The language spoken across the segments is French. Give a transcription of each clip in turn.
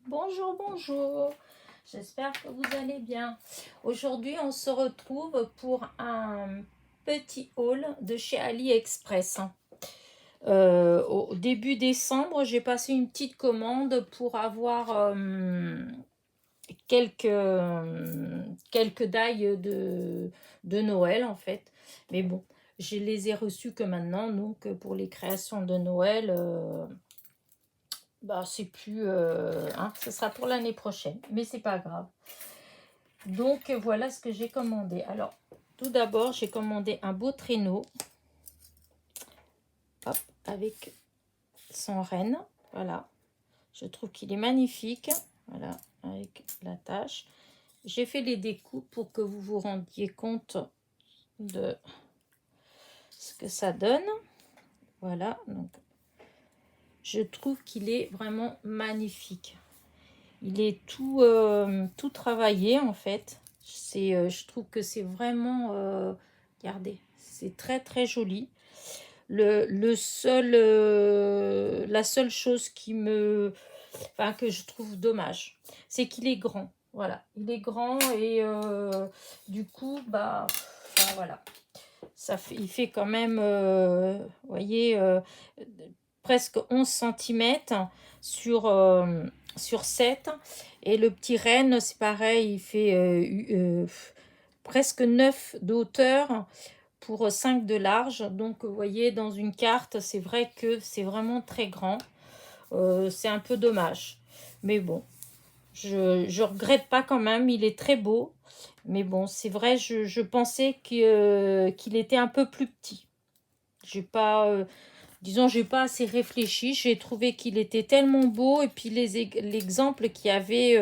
Bonjour, bonjour. J'espère que vous allez bien. Aujourd'hui, on se retrouve pour un petit haul de chez AliExpress. Au début décembre, j'ai passé une petite commande pour avoir quelques dailles de Noël en fait. Mais bon, je les ai reçus que maintenant, donc pour les créations de Noël. Bah, c'est plus, hein, ce sera pour l'année prochaine, mais c'est pas grave. Donc voilà ce que j'ai commandé. Alors, tout d'abord, j'ai commandé un beau traîneau, hop, avec son renne. Voilà, je trouve qu'il est magnifique. Voilà, avec la tâche. J'ai fait les découpes pour que vous vous rendiez compte de ce que ça donne. Voilà, donc je trouve qu'il est vraiment magnifique. Il est tout travaillé en fait. Je trouve que c'est vraiment, regardez, c'est très très joli. La seule chose que je trouve dommage, c'est qu'il est grand. Voilà, il est grand et du coup, voilà, il fait quand même, vous voyez, presque 11 cm sur 7. Et le petit renne, c'est pareil, il fait presque 9 de hauteur pour 5 de large. Donc, vous voyez, dans une carte, c'est vrai que c'est vraiment très grand. C'est un peu dommage. Mais bon, je regrette pas quand même, il est très beau. Mais bon, c'est vrai, je pensais qu'il était un peu plus petit. J'ai pas, disons, j'ai pas assez réfléchi. J'ai trouvé qu'il était tellement beau et puis l'exemple qu'il y avait,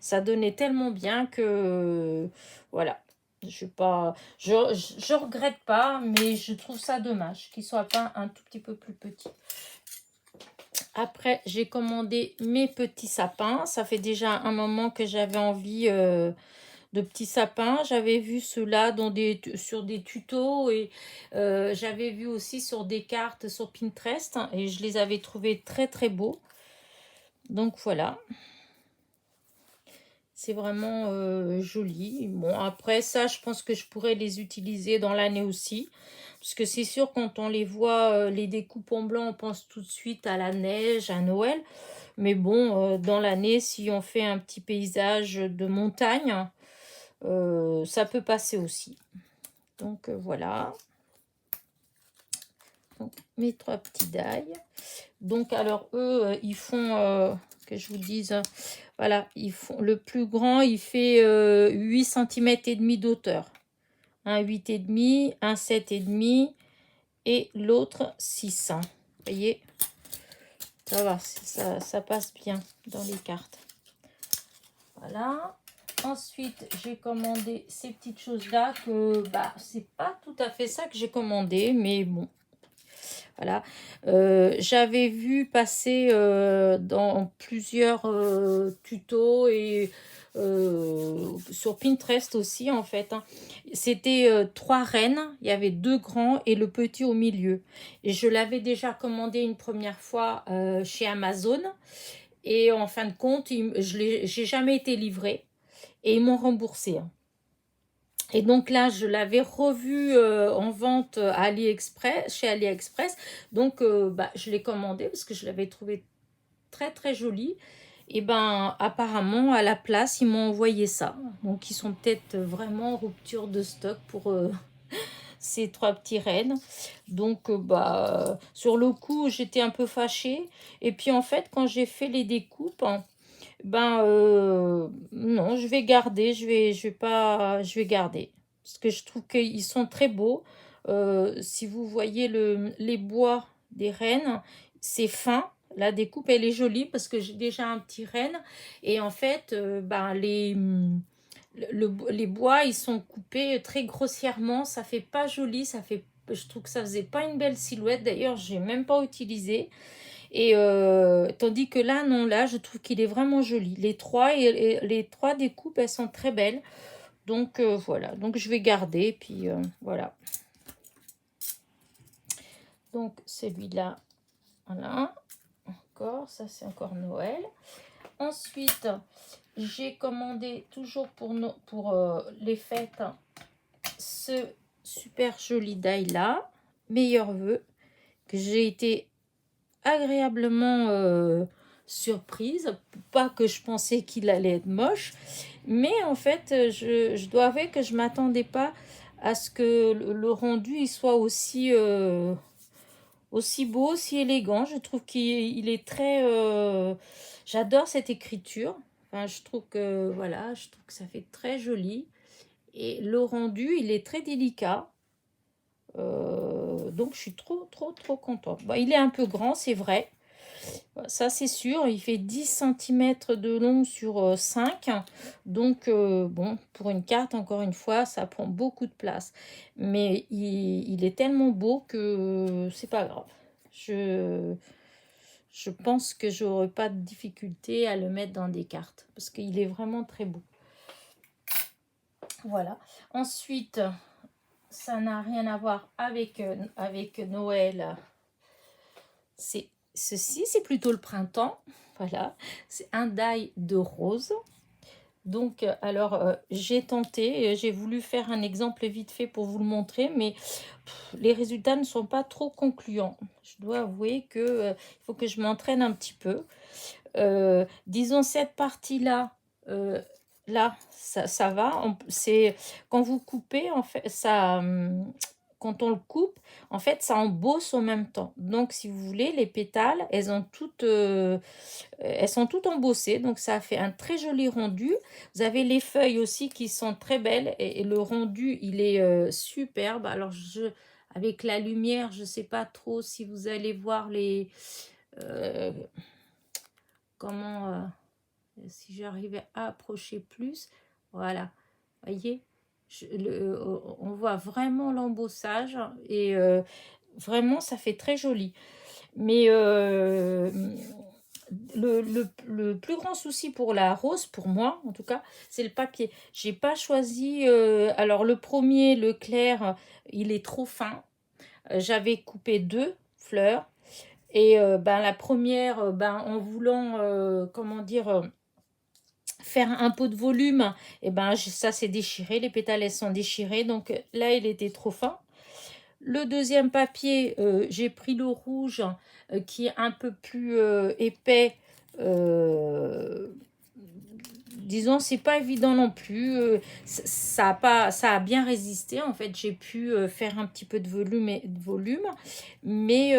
ça donnait tellement bien que voilà. Je regrette pas, mais je trouve ça dommage qu'il soit pas un tout petit peu plus petit. Après, j'ai commandé mes petits sapins. Ça fait déjà un moment que j'avais envie de petits sapins. J'avais vu ceux-là sur des tutos et j'avais vu aussi sur des cartes sur Pinterest et je les avais trouvés très très beaux. Donc voilà. C'est vraiment joli. Bon, après ça, je pense que je pourrais les utiliser dans l'année aussi. Parce que c'est sûr, quand on les voit, les découpes en blanc, on pense tout de suite à la neige, à Noël. Mais bon, dans l'année, si on fait un petit paysage de montagne, ça peut passer aussi. Donc voilà. Donc, mes 3 petits dailles. Donc alors eux, ils font, que je vous dise, voilà, ils font le plus grand, il fait 8 cm et demi d'auteur. Un 8 et demi, un 7 et demi et l'autre 6. Vous voyez, ça va, ça passe bien dans les cartes. Voilà. Ensuite, j'ai commandé ces petites choses-là que, c'est pas tout à fait ça que j'ai commandé, mais bon. Voilà. J'avais vu passer dans plusieurs tutos et sur Pinterest aussi, en fait. Hein. C'était 3 rennes. Il y avait 2 grands et le petit au milieu. Et je l'avais déjà commandé une première fois chez Amazon. Et en fin de compte, j'ai jamais été livrée. Et ils m'ont remboursé. Hein. Et donc là, je l'avais revu en vente à AliExpress, chez AliExpress. Donc, je l'ai commandé parce que je l'avais trouvé très, très joli. Et apparemment, à la place, ils m'ont envoyé ça. Donc, ils sont peut-être vraiment en rupture de stock pour ces 3 petits rennes. Donc, sur le coup, j'étais un peu fâchée. Et puis, en fait, quand j'ai fait les découpes, hein, non, je vais garder, je vais garder. Parce que je trouve qu'ils sont très beaux. Si vous voyez les bois des rennes, c'est fin. La découpe, elle est jolie parce que j'ai déjà un petit renne. Et en fait, les bois, ils sont coupés très grossièrement. Ça fait pas joli. Je trouve que ça faisait pas une belle silhouette. D'ailleurs, j'ai même pas utilisé. Et tandis que là, non, là, je trouve qu'il est vraiment joli. Les trois découpes, elles sont très belles. Donc voilà, donc je vais garder. Puis voilà. Donc celui-là, voilà. Encore, ça c'est encore Noël. Ensuite, j'ai commandé toujours pour les fêtes ce super joli die là, meilleurs vœux, que j'ai été agréablement surprise. Pas que je pensais qu'il allait être moche, mais en fait, je dois avouer que je ne m'attendais pas à ce que le rendu il soit aussi beau, aussi élégant. Je trouve qu'il est très... j'adore cette écriture. Enfin, je trouve que voilà, je trouve que ça fait très joli. Et le rendu, il est très délicat. Donc, je suis trop contente. Bon, il est un peu grand, c'est vrai. Ça, c'est sûr. Il fait 10 centimètres de long sur 5. Donc, bon, pour une carte, encore une fois, ça prend beaucoup de place. Mais il est tellement beau que c'est pas grave. Je pense que j'aurai pas de difficulté à le mettre dans des cartes. Parce qu'il est vraiment très beau. Voilà. Ensuite, ça n'a rien à voir avec Noël. C'est ceci, c'est plutôt le printemps. Voilà, c'est un die de rose. Donc, alors, j'ai tenté, j'ai voulu faire un exemple vite fait pour vous le montrer, mais les résultats ne sont pas trop concluants. Je dois avouer que il faut que je m'entraîne un petit peu. Disons, cette partie-là, là, ça va. C'est quand vous coupez, en fait, ça... quand on le coupe, en fait, ça embosse en même temps. Donc, si vous voulez, les pétales, elles sont toutes embossées. Donc, ça fait un très joli rendu. Vous avez les feuilles aussi qui sont très belles. Et le rendu, il est superbe. Alors, avec la lumière, je ne sais pas trop si vous allez voir euh, comment... si j'arrivais à approcher plus, voilà, voyez, on voit vraiment l'embossage et vraiment ça fait très joli. Mais le plus grand souci pour la rose, pour moi en tout cas, c'est le papier. J'ai pas choisi, alors le premier, le clair, il est trop fin. J'avais coupé 2 fleurs et ben, la première, ben, en voulant, comment dire, faire un peu de volume, et ben ça s'est déchiré, les pétales elles sont déchirées, donc là il était trop fin. Le deuxième papier, j'ai pris le rouge qui est un peu plus épais. Disons, c'est pas évident non plus. Ça a bien résisté. En fait, j'ai pu faire un petit peu de volume, mais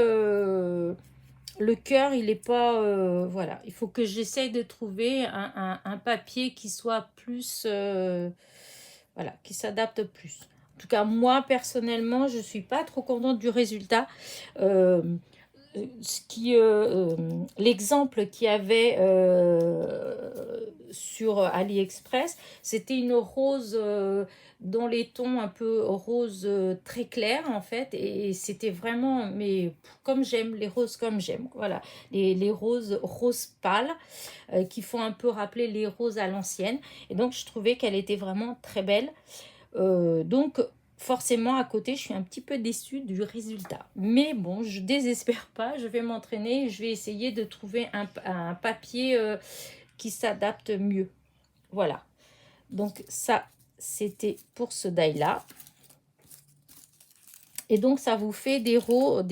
le cœur, il est pas... voilà, il faut que j'essaye de trouver un papier qui soit plus... voilà, qui s'adapte plus. En tout cas, moi, personnellement, je suis pas trop contente du résultat. Euh, L'exemple qu'il y avait sur AliExpress, c'était une rose dans les tons un peu rose très clair en fait, et c'était vraiment, mais comme j'aime les roses, comme j'aime, voilà, les roses pâles qui font un peu rappeler les roses à l'ancienne, et donc je trouvais qu'elle était vraiment très belle. Donc forcément à côté je suis un petit peu déçue du résultat, mais bon, je désespère pas, je vais m'entraîner et je vais essayer de trouver un papier qui s'adapte mieux. Voilà, donc ça c'était pour ce die là, et donc ça vous fait des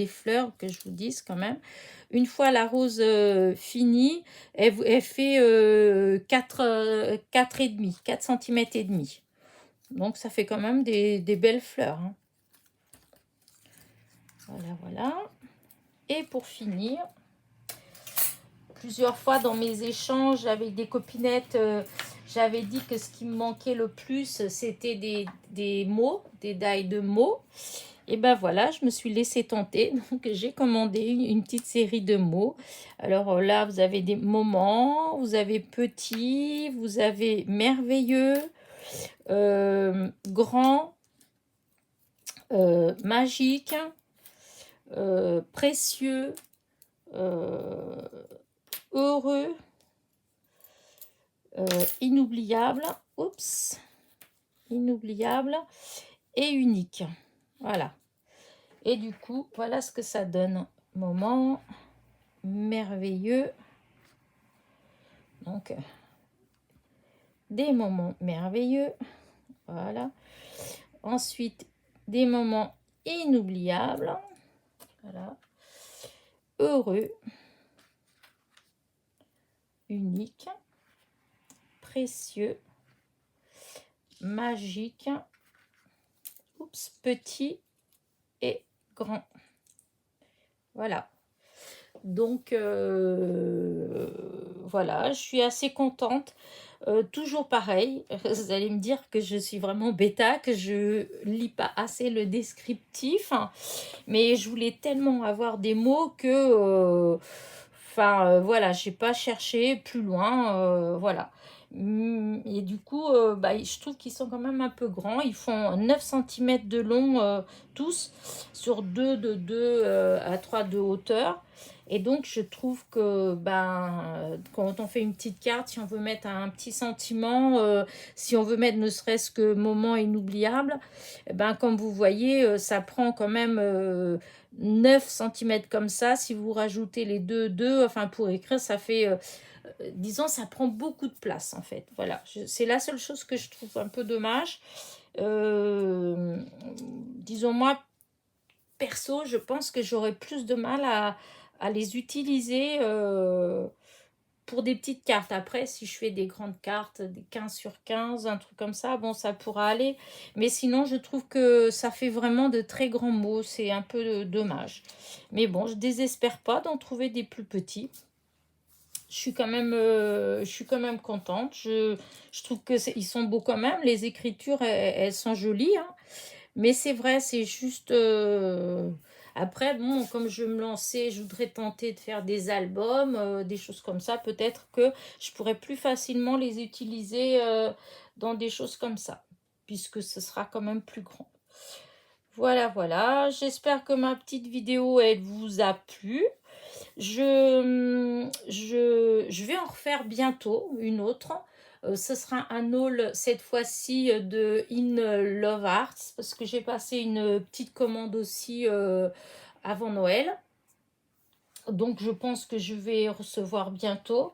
fleurs, que je vous dise quand même. Une fois la rose finie, elle fait 4 cm et demi. Donc ça fait quand même des belles fleurs, hein. Voilà, voilà. Et pour finir, plusieurs fois dans mes échanges avec des copinettes, j'avais dit que ce qui me manquait le plus, c'était des mots, des die de mots. Et ben voilà, je me suis laissée tenter. Donc j'ai commandé une petite série de mots. Alors là, vous avez des moments, vous avez petit, vous avez merveilleux, grand, magique, précieux, heureux, inoubliable, oups, inoubliable et unique. Voilà. Et du coup, voilà ce que ça donne. Moment merveilleux. Donc, des moments merveilleux. Voilà. Ensuite, des moments inoubliables. Voilà. Heureux. Unique. Précieux. Magique. Oups, petit et grand. Voilà. Donc, voilà, je suis assez contente. Toujours pareil, vous allez me dire que je suis vraiment bêta, que je lis pas assez le descriptif, hein, mais je voulais tellement avoir des mots que, voilà, j'ai pas cherché plus loin, voilà. Et du coup, bah, je trouve qu'ils sont quand même un peu grands. Ils font 9 cm de long tous, sur 2 de 2 à 3 de hauteur. Et donc, je trouve que quand on fait une petite carte, si on veut mettre un petit sentiment, si on veut mettre ne serait-ce que moment inoubliable, comme vous voyez, ça prend quand même 9 cm comme ça. Si vous rajoutez les deux, enfin pour écrire, ça fait, disons, ça prend beaucoup de place en fait. Voilà, c'est la seule chose que je trouve un peu dommage. Disons, moi, perso, je pense que j'aurais plus de mal à les utiliser pour des petites cartes. Après, si je fais des grandes cartes, des 15 sur 15, un truc comme ça, bon, ça pourra aller. Mais sinon, je trouve que ça fait vraiment de très grands mots. C'est un peu dommage. Mais bon, je désespère pas d'en trouver des plus petits. Je suis quand même contente. Je trouve que ils sont beaux quand même. Les écritures, elles sont jolies, hein. Mais c'est vrai, c'est juste... Après, bon, comme je me lançais, je voudrais tenter de faire des albums, des choses comme ça. Peut-être que je pourrais plus facilement les utiliser dans des choses comme ça, puisque ce sera quand même plus grand. Voilà, voilà. J'espère que ma petite vidéo, elle vous a plu. Je vais en refaire bientôt une autre. Ce sera un haul cette fois-ci de In Love Arts parce que j'ai passé une petite commande aussi avant Noël. Donc je pense que je vais recevoir bientôt.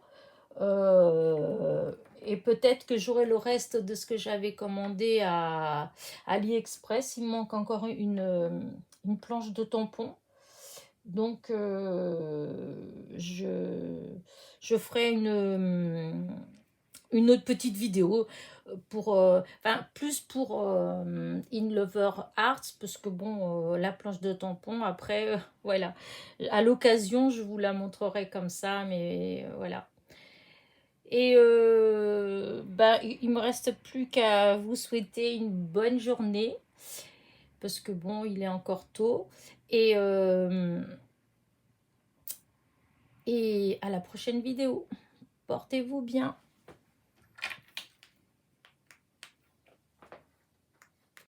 Et peut-être que j'aurai le reste de ce que j'avais commandé à AliExpress. Il me manque encore une planche de tampon. Donc, je ferai une autre petite vidéo pour, plus pour In Lover Arts, parce que bon, la planche de tampon, après, voilà. À l'occasion, je vous la montrerai comme ça, mais voilà. Et il me reste plus qu'à vous souhaiter une bonne journée, parce que bon, il est encore tôt. Et à la prochaine vidéo. Portez-vous bien.